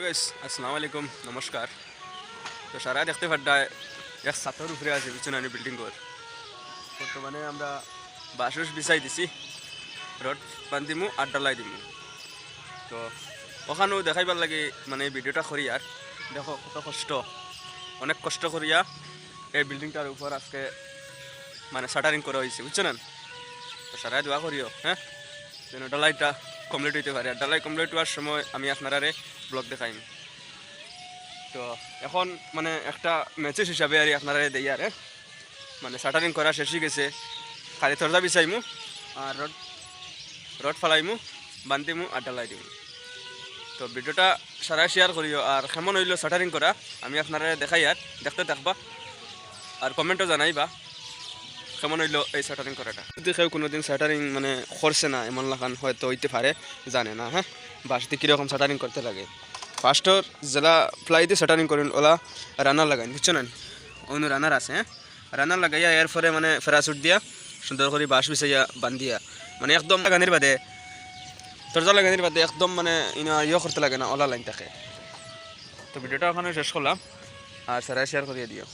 Guys আসসালামু আলাইকুম নমস্কার। তো সারা দেখতে পাড্ডায় এক ছাতর উপরে আছে বিছনানি বিল্ডিং ঘর। বর্তমানে আমরা বাসুস বিছাই দিছি, রড বান্ধিমু আর ডালাই দিমু। তো ওখানেও দেখাইবার লাগে মানে এই ভিডিওটা করি। আর দেখো কত কষ্ট, অনেক কষ্ট করিয়া এই বিল্ডিংটার উপর আজকে মানে শাটারিং করা হয়েছে, বুঝছো না? তো সারাই দোয়া করিও হ্যাঁ, যেন ডালাইটা কমপ্লিট হইতে পারে। আর ডালাই কমপ্লিট হওয়ার সময় আমি আপনারা ব্লগ দেখাইম। তো এখন মানে একটা মেসেজ হিসাবে আর আপনারা দেই আর মানে শাটারিং করা শেষ হয়ে গেছে, খালি তরজা বিছাইমু আর রড রড ফালাইমু, বান্ধিমু আর ডালাই দিমু। তো ভিডিওটা সারা শেয়ার করিও। আর কেমন হইলো শাটারিং করা আমি আপনারা দেখাই, আর দেখতে থাকবা আর কমেন্টও জানাইবা কেমন হইলো এই শাটারিং করাটা। যদি কেউ কোনোদিন শাটারিং মানে করছে না, এমন লাগান হয়তো হইতে পারে, জানে না হ্যাঁ বাসতে কীরকম শাটারিং করতে লাগে। ফার্স্টর যেলা ফ্লাই দিয়ে শাটারিং করেন ওলা রানার লাগাইন, বুঝছো না? অন্য রানার আছে হ্যাঁ, রানার লাগাইয়া এরপরে মানে ফেরাসুট দিয়া সুন্দর করে বাঁশ বিছাইয়া বান্ধিয়া মানে একদম লাগানির বাদে দরজা লাগানির বাদে একদম মানে ইয়ে করতে লাগে না, ওলা লাইন থাকে। তো ভিডিওটা ওখানে শেষ করলাম আর সারা শেয়ার করিয়ে দিও।